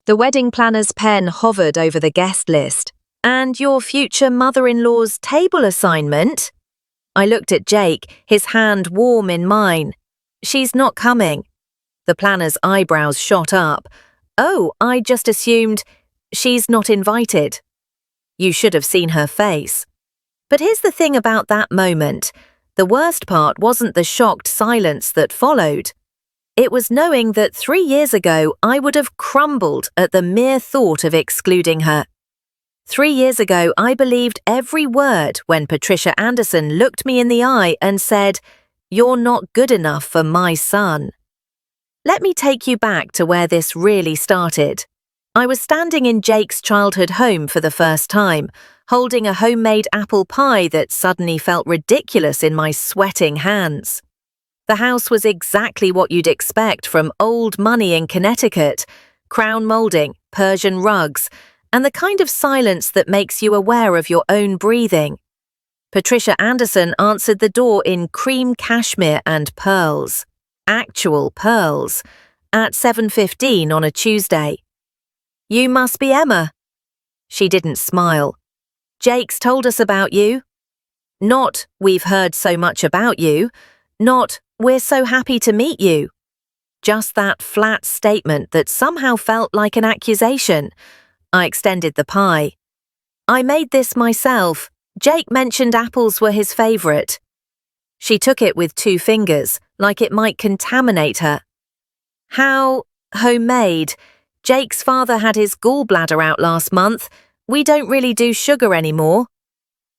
The wedding planner's pen hovered over the guest list. "And your future mother-in-law's table assignment?" I looked at Jake, his hand warm in mine. "She's not coming." The planner's eyebrows shot up. "Oh, I just assumed she's not invited." You should have seen her face. But here's the thing about that moment. The worst part wasn't the shocked silence that followed. It was knowing that 3 years ago I would have crumbled at the mere thought of excluding her. 3 years ago I believed every word when Patricia Anderson looked me in the eye and said, "You're not good enough for my son." Let me take you back to where this really started. I was standing in Jake's childhood home for the first time, holding a homemade apple pie that suddenly felt ridiculous in my sweating hands. The house was exactly what you'd expect from old money in Connecticut: crown molding, Persian rugs, and the kind of silence that makes you aware of your own breathing. Patricia Anderson answered the door in cream cashmere and pearls, actual pearls, at 7:15 on a Tuesday. "You must be Emma." She didn't smile. "Jake's told us about you." Not, "We've heard so much about you." Not, "We're so happy to meet you." Just that flat statement that somehow felt like an accusation. I extended the pie. "I made this myself. Jake mentioned apples were his favorite." She took it with 2 fingers, like it might contaminate her. "How homemade? Jake's father had his gallbladder out last month. We don't really do sugar anymore."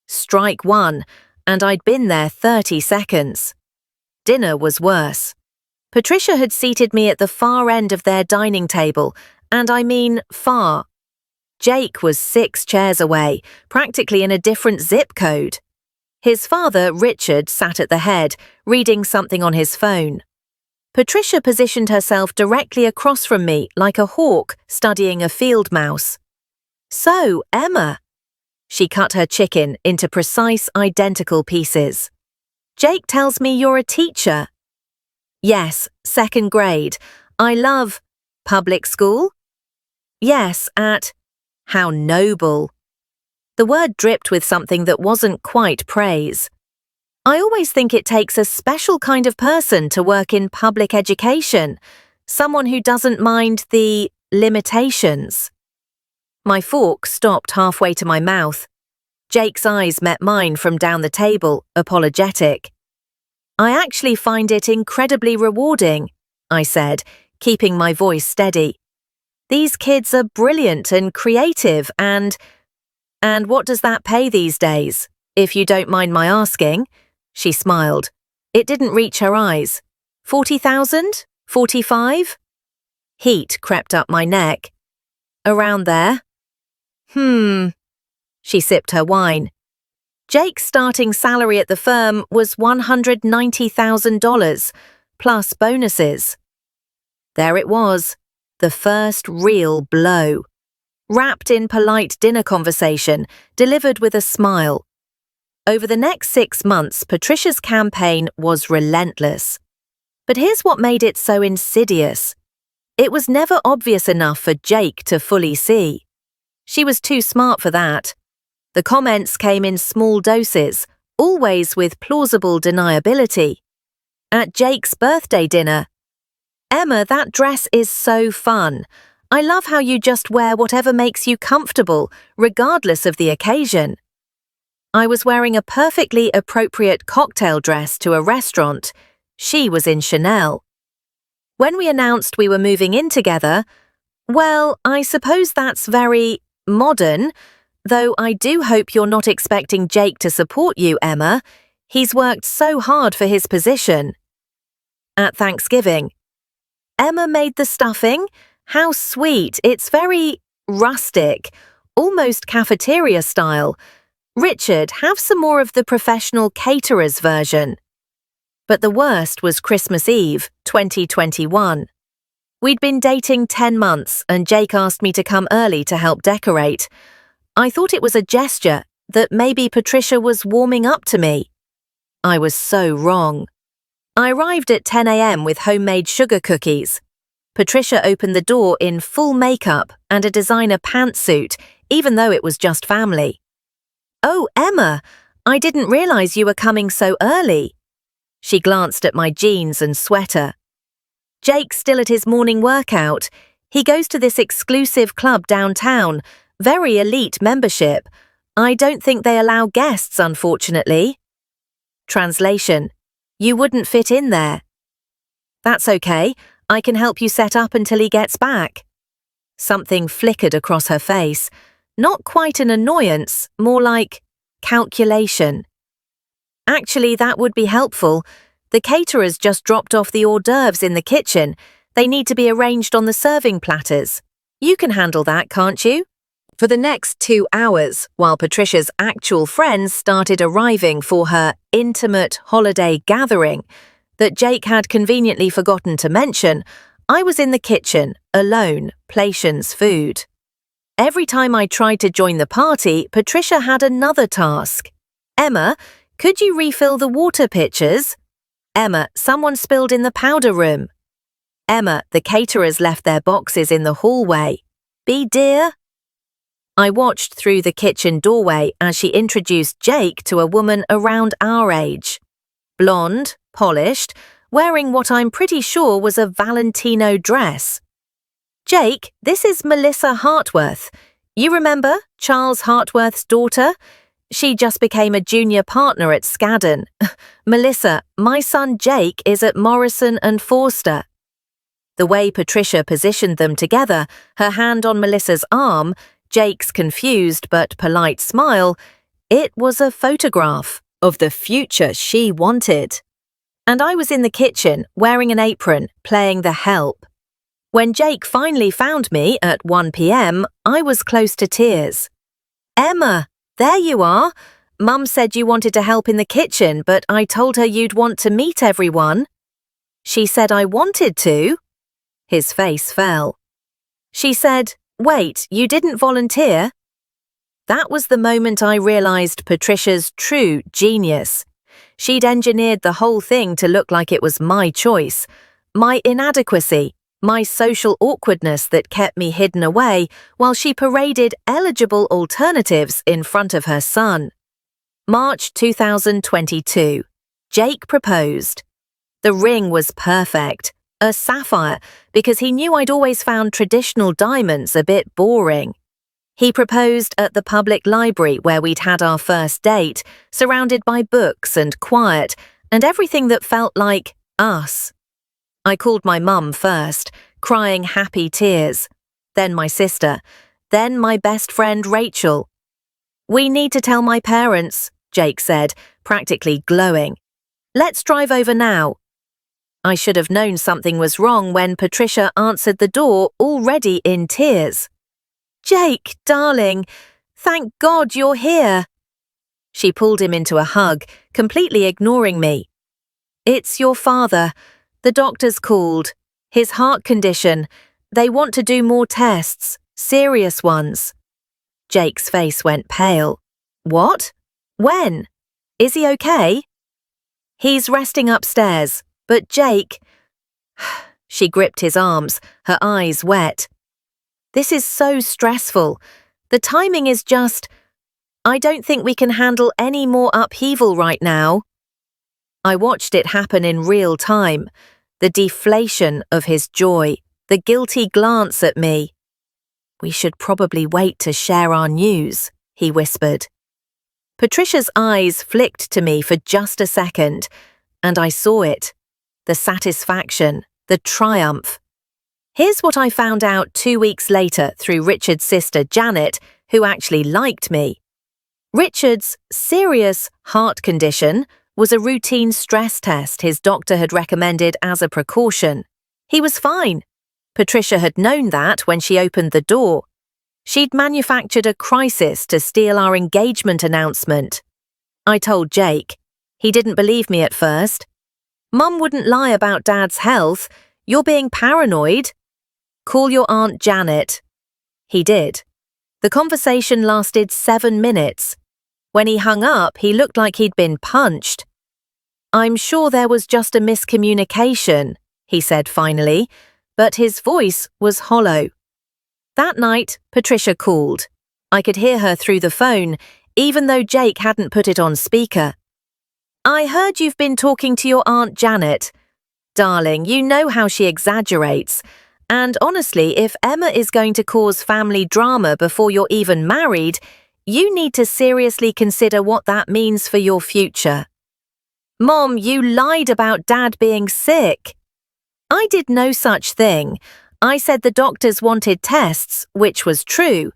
Strike one, and I'd been there 30 seconds. Dinner was worse. Patricia had seated me at the far end of their dining table, and I mean far. Jake was 6 chairs away, practically in a different zip code. His father, Richard, sat at the head, reading something on his phone. Patricia positioned herself directly across from me like a hawk studying a field mouse. "So, Emma." She cut her chicken into precise, identical pieces. "Jake tells me you're a teacher." "Yes, 2nd grade. I love public school." "Yes, at..." "How noble." The word dripped with something that wasn't quite praise. I always think it takes a special kind of person to work in public education, someone who doesn't mind the limitations. My fork stopped halfway to my mouth. Jake's eyes met mine from down the table, apologetic. "I actually find it incredibly rewarding," I said, keeping my voice steady. "These kids are brilliant and creative and what does that pay these days, if you don't mind my asking?" She smiled. It didn't reach her eyes. 40,000? 45? Heat crept up my neck. "Around there." She sipped her wine. Jake's starting salary at the firm was $190,000, plus bonuses. There it was, the first real blow. Wrapped in polite dinner conversation, delivered with a smile. Over the next 6 months, Patricia's campaign was relentless. But here's what made it so insidious. It was never obvious enough for Jake to fully see. She was too smart for that. The comments came in small doses, always with plausible deniability. At Jake's birthday dinner, "Emma, that dress is so fun. I love how you just wear whatever makes you comfortable, regardless of the occasion." I was wearing a perfectly appropriate cocktail dress to a restaurant. She was in Chanel. When we announced we were moving in together, "Well, I suppose that's very modern, though I do hope you're not expecting Jake to support you, Emma. He's worked so hard for his position." At Thanksgiving, "Emma made the stuffing? How sweet. It's very rustic, almost cafeteria style. Richard, have some more of the professional caterer's version." But the worst was Christmas Eve, 2021. We'd been dating 10 months and Jake asked me to come early to help decorate. I thought it was a gesture, that maybe Patricia was warming up to me. I was so wrong. I arrived at 10 a.m. with homemade sugar cookies. Patricia opened the door in full makeup and a designer pantsuit, even though it was just family. "Oh, Emma, I didn't realize you were coming so early." She glanced at my jeans and sweater. "Jake's still at his morning workout. He goes to this exclusive club downtown, very elite membership. I don't think they allow guests, unfortunately." Translation: You wouldn't fit in there. "That's okay. I can help you set up until he gets back." Something flickered across her face. Not quite an annoyance, more like calculation. "Actually, that would be helpful. The caterers just dropped off the hors d'oeuvres in the kitchen. They need to be arranged on the serving platters. You can handle that, can't you?" For the next 2 hours, while Patricia's actual friends started arriving for her intimate holiday gathering that Jake had conveniently forgotten to mention, I was in the kitchen, alone, plations food. Every time I tried to join the party, Patricia had another task. "Emma, could you refill the water pitchers?" "Emma, someone spilled in the powder room." "Emma, the caterers left their boxes in the hallway." "Be dear." I watched through the kitchen doorway as she introduced Jake to a woman around our age. Blonde, polished, wearing what I'm pretty sure was a Valentino dress. "Jake, this is Melissa Hartworth. You remember Charles Hartworth's daughter? She just became a junior partner at Skadden. Melissa, my son Jake is at Morrison and Forster." The way Patricia positioned them together, her hand on Melissa's arm, Jake's confused but polite smile, it was a photograph of the future she wanted. And I was in the kitchen, wearing an apron, playing the help. When Jake finally found me at 1 p.m., I was close to tears. "Emma, there you are. Mum said you wanted to help in the kitchen, but I told her you'd want to meet everyone." "She said I wanted to?" His face fell. "She said, wait, you didn't volunteer?" That was the moment I realized Patricia's true genius. She'd engineered the whole thing to look like it was my choice, my inadequacy, my social awkwardness that kept me hidden away while she paraded eligible alternatives in front of her son. March 2022. Jake proposed. The ring was perfect. A sapphire, because he knew I'd always found traditional diamonds a bit boring. He proposed at the public library where we'd had our first date, surrounded by books and quiet, and everything that felt like us. I called my mum first, crying happy tears, then my sister, then my best friend Rachel. "We need to tell my parents," Jake said, practically glowing. "Let's drive over now." I should have known something was wrong when Patricia answered the door, already in tears. "Jake, darling, thank God you're here." She pulled him into a hug, completely ignoring me. "It's your father. The doctor's called. His heart condition. They want to do more tests, serious ones." Jake's face went pale. "What? When? Is he okay?" "He's resting upstairs. But Jake..." She gripped his arms, her eyes wet. "This is so stressful. The timing is just... I don't think we can handle any more upheaval right now." I watched it happen in real time. The deflation of his joy, the guilty glance at me. "We should probably wait to share our news," he whispered. Patricia's eyes flicked to me for just a second, and I saw it. The satisfaction, the triumph. Here's what I found out 2 weeks later through Richard's sister Janet, who actually liked me. Richard's serious heart condition was a routine stress test his doctor had recommended as a precaution. He was fine. Patricia had known that when she opened the door. She'd manufactured a crisis to steal our engagement announcement. I told Jake. He didn't believe me at first. "Mum wouldn't lie about Dad's health. You're being paranoid. Call your Aunt Janet." He did. The conversation lasted 7 minutes. When he hung up, he looked like he'd been punched. "I'm sure there was just a miscommunication," he said finally, but his voice was hollow. That night, Patricia called. I could hear her through the phone, even though Jake hadn't put it on speaker. "I heard you've been talking to your Aunt Janet. Darling, you know how she exaggerates. And honestly, if Emma is going to cause family drama before you're even married, you need to seriously consider what that means for your future." "Mom, you lied about Dad being sick." "I did no such thing. I said the doctors wanted tests, which was true.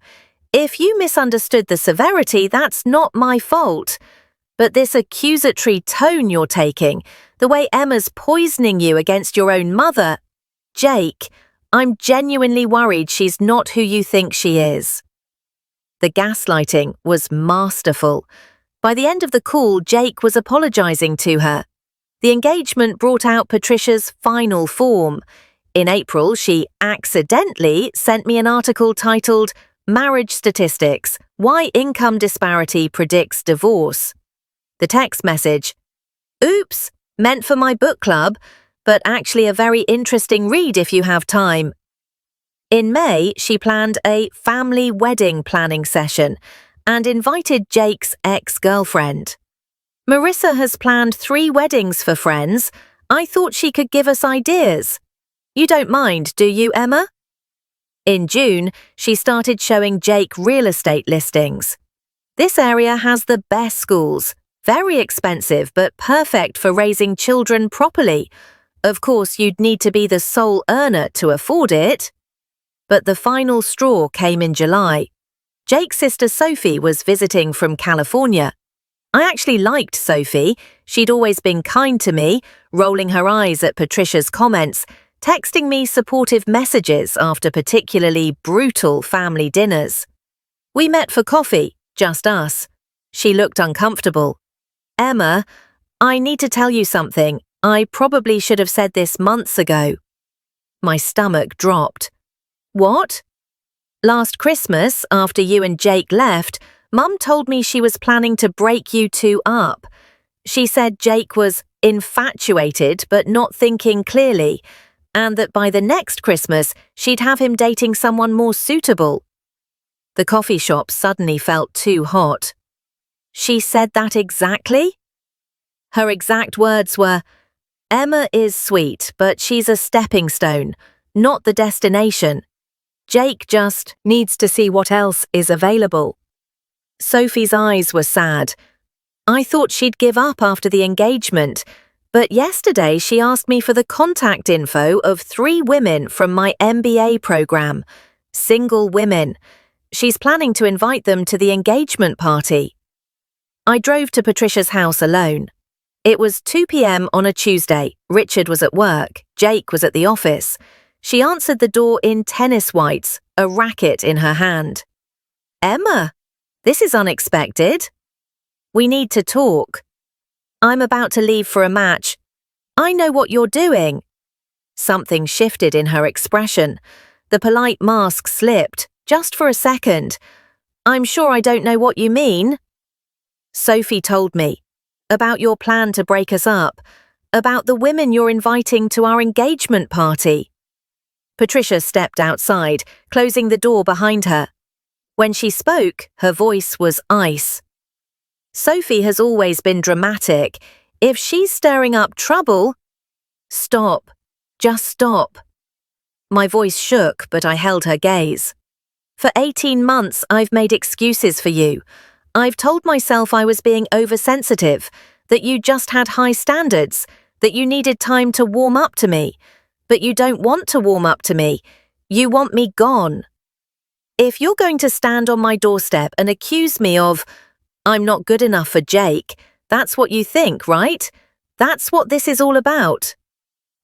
If you misunderstood the severity, that's not my fault. But this accusatory tone you're taking, the way Emma's poisoning you against your own mother, Jake, I'm genuinely worried she's not who you think she is." The gaslighting was masterful. By the end of the call, Jake was apologizing to her. The engagement brought out Patricia's final form. In April, she accidentally sent me an article titled "Marriage Statistics: Why Income Disparity Predicts Divorce." The text message, "Oops, meant for my book club, but actually a very interesting read if you have time." In May, she planned a family wedding planning session and invited Jake's ex-girlfriend. "Marissa has planned 3 weddings for friends. I thought she could give us ideas. You don't mind, do you, Emma?" In June, she started showing Jake real estate listings. "This area has the best schools. Very expensive, but perfect for raising children properly. Of course, you'd need to be the sole earner to afford it." But the final straw came in July. Jake's sister Sophie was visiting from California. I actually liked Sophie. She'd always been kind to me, rolling her eyes at Patricia's comments, texting me supportive messages after particularly brutal family dinners. We met for coffee, just us. She looked uncomfortable. "Emma, I need to tell you something. I probably should have said this months ago." My stomach dropped. "What?" "Last Christmas, after you and Jake left, Mum told me she was planning to break you two up. She said Jake was infatuated but not thinking clearly, and that by the next Christmas she'd have him dating someone more suitable." The coffee shop suddenly felt too hot. "She said that exactly?" Her exact words were, "Emma is sweet, but she's a stepping stone, not the destination. Jake just needs to see what else is available." Sophie's eyes were sad. "I thought she'd give up after the engagement, but yesterday she asked me for the contact info of 3 women from my MBA program. Single women. She's planning to invite them to the engagement party." I drove to Patricia's house alone. It was 2 p.m. on a Tuesday. Richard was at work. Jake was at the office. She answered the door in tennis whites, a racket in her hand. "Emma, this is unexpected." "We need to talk." "I'm about to leave for a match." "I know what you're doing." Something shifted in her expression. The polite mask slipped, just for a second. "I'm sure I don't know what you mean." "Sophie told me. About your plan to break us up. About the women you're inviting to our engagement party." Patricia stepped outside, closing the door behind her. When she spoke, her voice was ice. "Sophie has always been dramatic. If she's stirring up trouble—" "Stop. Just stop." My voice shook, but I held her gaze. "For 18 months, I've made excuses for you. I've told myself I was being oversensitive, that you just had high standards, that you needed time to warm up to me. But you don't want to warm up to me. You want me gone. If you're going to stand on my doorstep and accuse me of, I'm not good enough for Jake, that's what you think, right? That's what this is all about."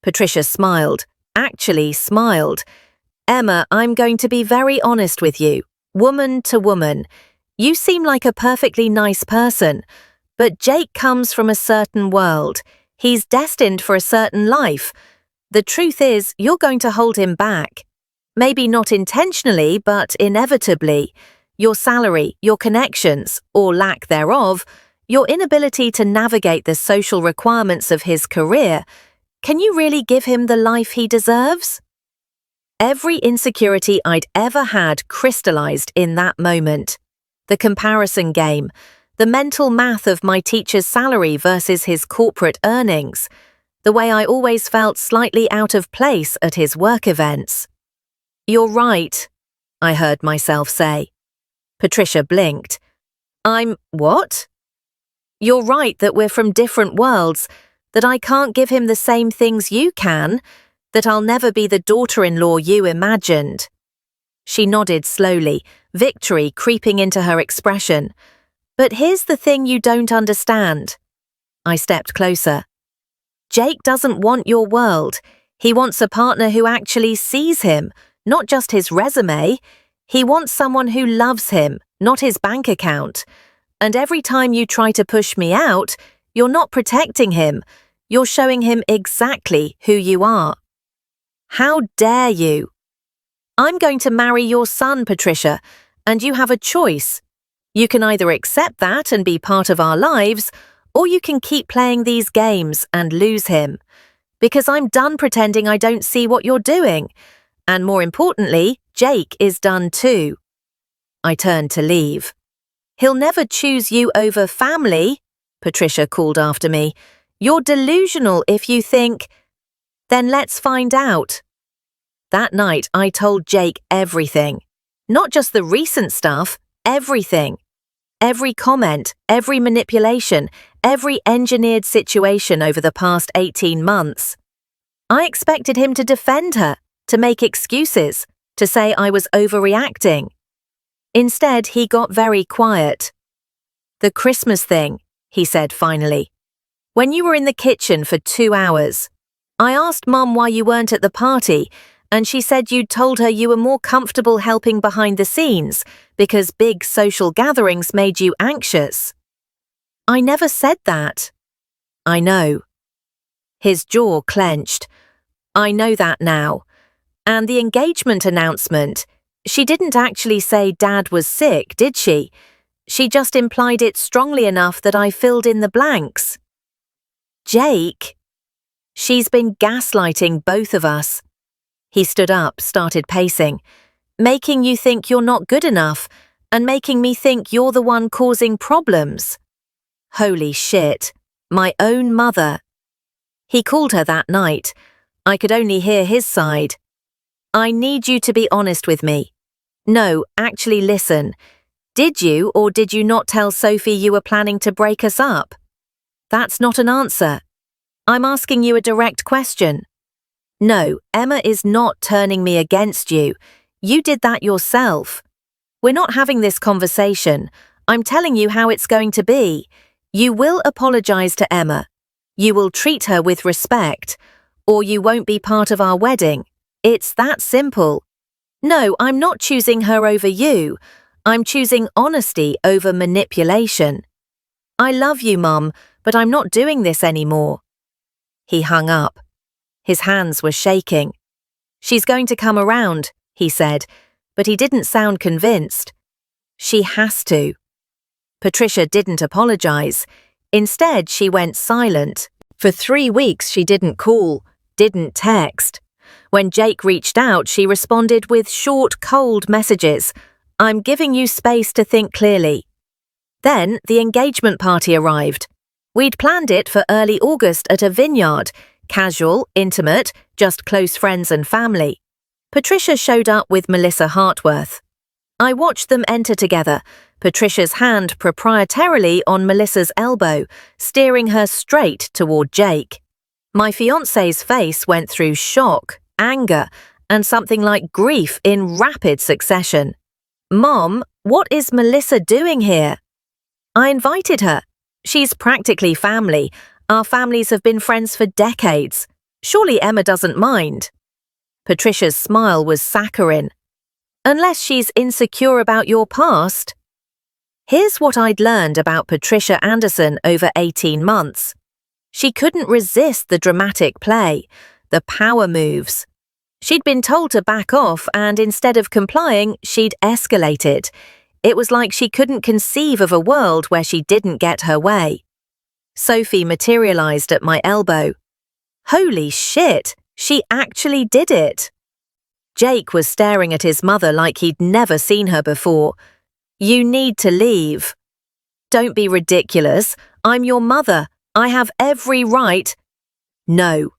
Patricia smiled, actually smiled. "Emma, I'm going to be very honest with you, woman to woman. You seem like a perfectly nice person, but Jake comes from a certain world. He's destined for a certain life. The truth is, you're going to hold him back. Maybe not intentionally, but inevitably. Your salary, your connections, or lack thereof, your inability to navigate the social requirements of his career. Can you really give him the life he deserves?" Every insecurity I'd ever had crystallized in that moment. The comparison game, the mental math of my teacher's salary versus his corporate earnings, the way I always felt slightly out of place at his work events. "You're right," I heard myself say. Patricia blinked. "I'm what?" "You're right that we're from different worlds, that I can't give him the same things you can, that I'll never be the daughter-in-law you imagined." She nodded slowly, victory creeping into her expression. "But here's the thing you don't understand." I stepped closer. "Jake doesn't want your world. He wants a partner who actually sees him, not just his resume. He wants someone who loves him, not his bank account. And every time you try to push me out, you're not protecting him. You're showing him exactly who you are." "How dare you?" "I'm going to marry your son, Patricia, and you have a choice. You can either accept that and be part of our lives, or you can keep playing these games and lose him. Because I'm done pretending I don't see what you're doing. And more importantly, Jake is done too." I turned to leave. "He'll never choose you over family," Patricia called after me. "You're delusional if you think—" "Then let's find out." That night, I told Jake everything. Not just the recent stuff, everything. Every comment, every manipulation, every engineered situation over the past 18 months. I expected him to defend her, to make excuses, to say I was overreacting. Instead, he got very quiet. "The Christmas thing," he said finally. "When you were in the kitchen for 2 hours, I asked Mum why you weren't at the party, and she said you'd told her you were more comfortable helping behind the scenes because big social gatherings made you anxious." "I never said that." "I know." His jaw clenched. "I know that now. And the engagement announcement, she didn't actually say Dad was sick, did she? She just implied it strongly enough that I filled in the blanks." "Jake." "She's been gaslighting both of us." He stood up, started pacing. "Making you think you're not good enough, and making me think you're the one causing problems." Holy shit, my own mother. He called her that night. I could only hear his side. "I need you to be honest with me. No, actually listen. Did you or did you not tell Sophie you were planning to break us up?" "That's not an answer. I'm asking you a direct question." "No, Emma is not turning me against you. You did that yourself. We're not having this conversation. I'm telling you how it's going to be. You will apologize to Emma. You will treat her with respect, or you won't be part of our wedding. It's that simple. No, I'm not choosing her over you. I'm choosing honesty over manipulation. I love you, Mum, but I'm not doing this anymore." He hung up. His hands were shaking. "She's going to come around," he said, but he didn't sound convinced. "She has to." Patricia didn't apologize. Instead, she went silent. For 3 weeks, she didn't call, didn't text. When Jake reached out, she responded with short, cold messages. "I'm giving you space to think clearly." Then the engagement party arrived. We'd planned it for early August at a vineyard. Casual, intimate, just close friends and family. Patricia showed up with Melissa Hartworth. I watched them enter together, Patricia's hand proprietarily on Melissa's elbow, steering her straight toward Jake. My fiancé's face went through shock, anger, and something like grief in rapid succession. "Mom, what is Melissa doing here?" "I invited her. She's practically family. Our families have been friends for decades. Surely Emma doesn't mind." Patricia's smile was saccharine. "Unless she's insecure about your past." Here's what I'd learned about Patricia Anderson over 18 months. She couldn't resist the dramatic play, the power moves. She'd been told to back off, and instead of complying, she'd escalated. It was like she couldn't conceive of a world where she didn't get her way. Sophie materialized at my elbow. Holy shit, she actually did it. Jake was staring at his mother like he'd never seen her before. "You need to leave." "Don't be ridiculous. I'm your mother. I have every right." "No."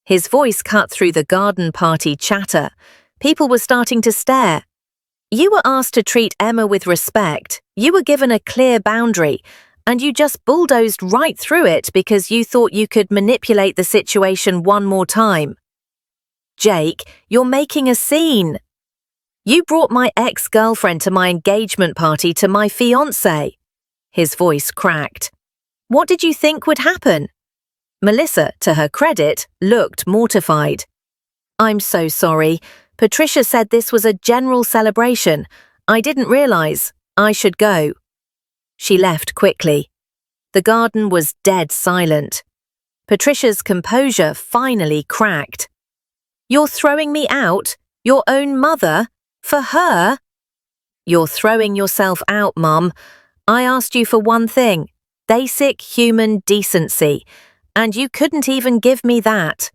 His voice cut through the garden party chatter. People were starting to stare. "You were asked to treat Emma with respect. You were given a clear boundary, and you just bulldozed right through it because you thought you could manipulate the situation one more time." "Jake, you're making a scene." "You brought my ex-girlfriend to my engagement party to my fiancé." His voice cracked. "What did you think would happen?" Melissa, to her credit, looked mortified. "I'm so sorry. Patricia said this was a general celebration. I didn't realize. I should go." She left quickly. The garden was dead silent. Patricia's composure finally cracked. "You're throwing me out? Your own mother? For her?" "You're throwing yourself out, Mum. I asked you for one thing, basic human decency, and you couldn't even give me that."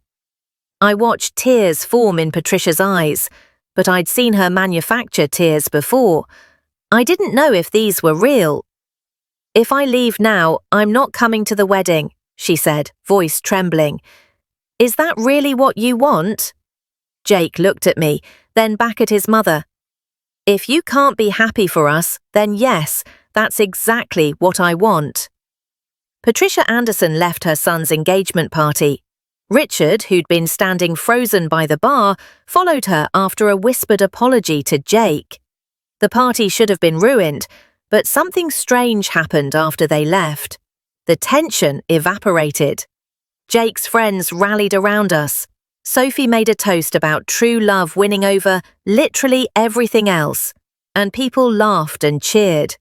I watched tears form in Patricia's eyes, but I'd seen her manufacture tears before. I didn't know if these were real. "If I leave now, I'm not coming to the wedding," she said, voice trembling. "Is that really what you want?" Jake looked at me, then back at his mother. "If you can't be happy for us, then yes, that's exactly what I want." Patricia Anderson left her son's engagement party. Richard, who'd been standing frozen by the bar, followed her after a whispered apology to Jake. The party should have been ruined, but something strange happened after they left. The tension evaporated. Jake's friends rallied around us. Sophie made a toast about true love winning over literally everything else, and people laughed and cheered.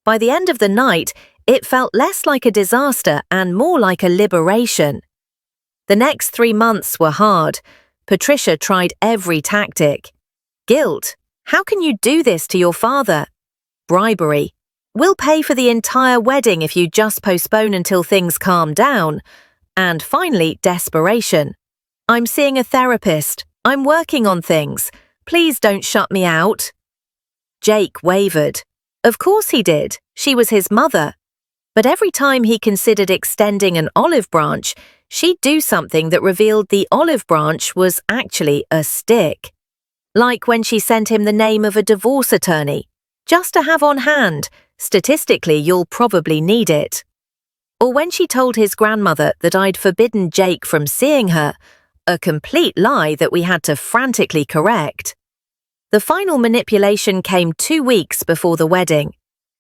By the end of the night, it felt less like a disaster and more like a liberation. The next 3 months were hard. Patricia tried every tactic. Guilt. "How can you do this to your father?" Bribery. "We'll pay for the entire wedding if you just postpone until things calm down." And finally, desperation. "I'm seeing a therapist. I'm working on things. Please don't shut me out." Jake wavered. Of course he did. She was his mother. But every time he considered extending an olive branch, she'd do something that revealed the olive branch was actually a stick. Like when she sent him the name of a divorce attorney, just to have on hand. Statistically, you'll probably need it. Or when she told his grandmother that I'd forbidden Jake from seeing her, a complete lie that we had to frantically correct. The final manipulation came 2 weeks before the wedding.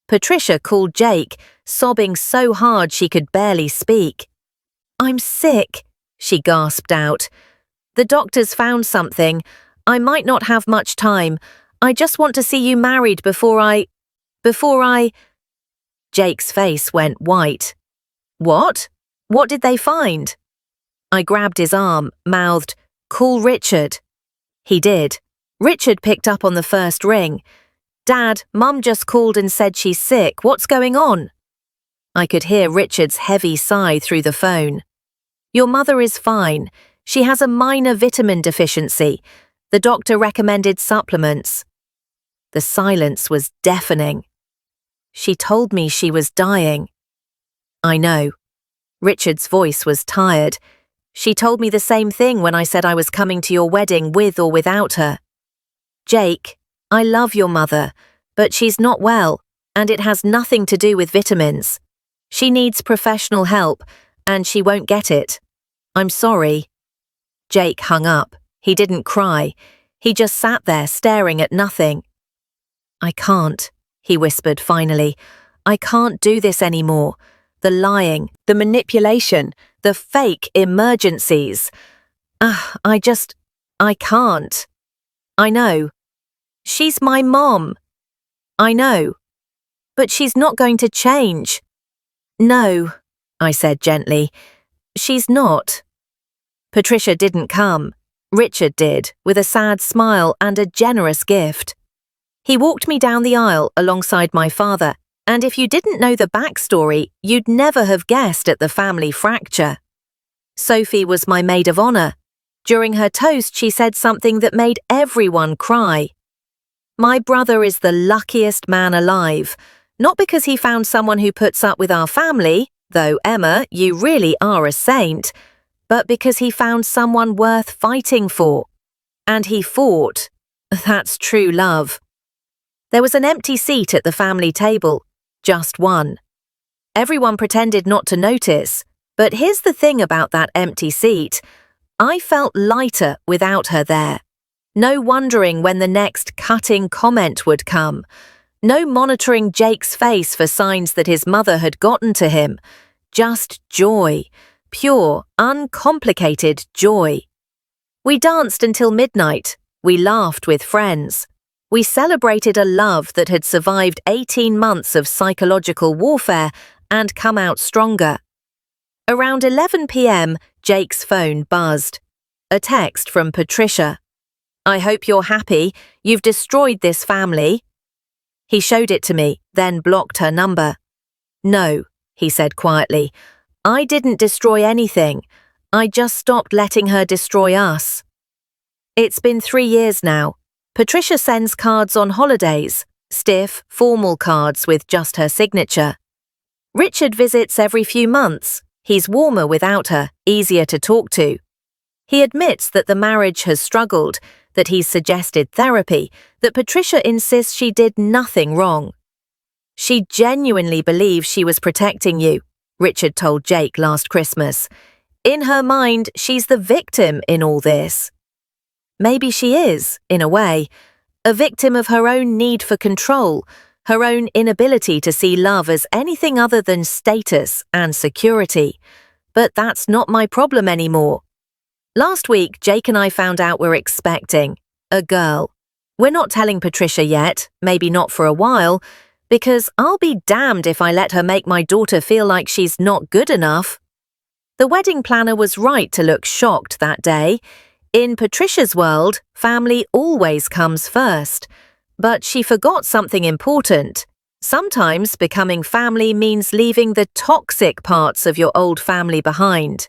Patricia called Jake, sobbing so hard she could barely speak. "I'm sick," she gasped out. "The doctors found something. I might not have much time. I just want to see you married before I... Jake's face went white. "What? What did they find?" I grabbed his arm, mouthed, "Call Richard." He did. Richard picked up on the first ring. "Dad, Mum just called and said she's sick. What's going on?" I could hear Richard's heavy sigh through the phone. "Your mother is fine. She has a minor vitamin deficiency. The doctor recommended supplements." The silence was deafening. "She told me she was dying." "I know." Richard's voice was tired. "She told me the same thing when I said I was coming to your wedding with or without her." "Jake, I love your mother, but she's not well, and it has nothing to do with vitamins. She needs professional help, and she won't get it. I'm sorry." Jake hung up. He didn't cry. He just sat there staring at nothing. "I can't," he whispered finally. "I can't do this anymore. The lying, the manipulation, the fake emergencies. I can't." "I know." "She's my mom." "I know." "But she's not going to change." "No," I said gently. "She's not." Patricia didn't come. Richard did, with a sad smile and a generous gift. He walked me down the aisle alongside my father, and if you didn't know the backstory, you'd never have guessed at the family fracture. Sophie was my maid of honor. During her toast, she said something that made everyone cry. My brother is the luckiest man alive, not because he found someone who puts up with our family, though Emma, you really are a saint, but because he found someone worth fighting for. And he fought. That's true love. There was an empty seat at the family table, just one. Everyone pretended not to notice, but here's the thing about that empty seat. I felt lighter without her there. No wondering when the next cutting comment would come. No monitoring Jake's face for signs that his mother had gotten to him. Just joy. Pure, uncomplicated joy. We danced until midnight. We laughed with friends. We celebrated a love that had survived 18 months of psychological warfare and come out stronger. Around 11 p.m., Jake's phone buzzed. A text from Patricia. I hope you're happy. You've destroyed this family. He showed it to me, then blocked her number. No, he said quietly. I didn't destroy anything. I just stopped letting her destroy us. It's been 3 years now. Patricia sends cards on holidays, stiff, formal cards with just her signature. Richard visits every few months. He's warmer without her, easier to talk to. He admits that the marriage has struggled, that he's suggested therapy, that Patricia insists she did nothing wrong. She genuinely believes she was protecting you, Richard told Jake last Christmas. In her mind, she's the victim in all this. Maybe she is, in a way, a victim of her own need for control, her own inability to see love as anything other than status and security. But that's not my problem anymore. Last week, Jake and I found out we're expecting a girl. We're not telling Patricia yet, maybe not for a while, because I'll be damned if I let her make my daughter feel like she's not good enough. The wedding planner was right to look shocked that day. In Patricia's world, family always comes first. But she forgot something important. Sometimes becoming family means leaving the toxic parts of your old family behind.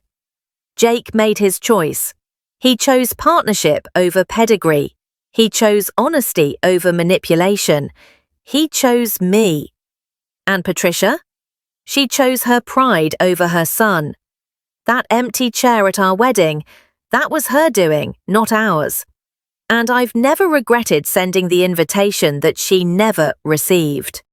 Jake made his choice. He chose partnership over pedigree. He chose honesty over manipulation. He chose me. And Patricia? She chose her pride over her son. That empty chair at our wedding, that was her doing, not ours. And I've never regretted sending the invitation that she never received.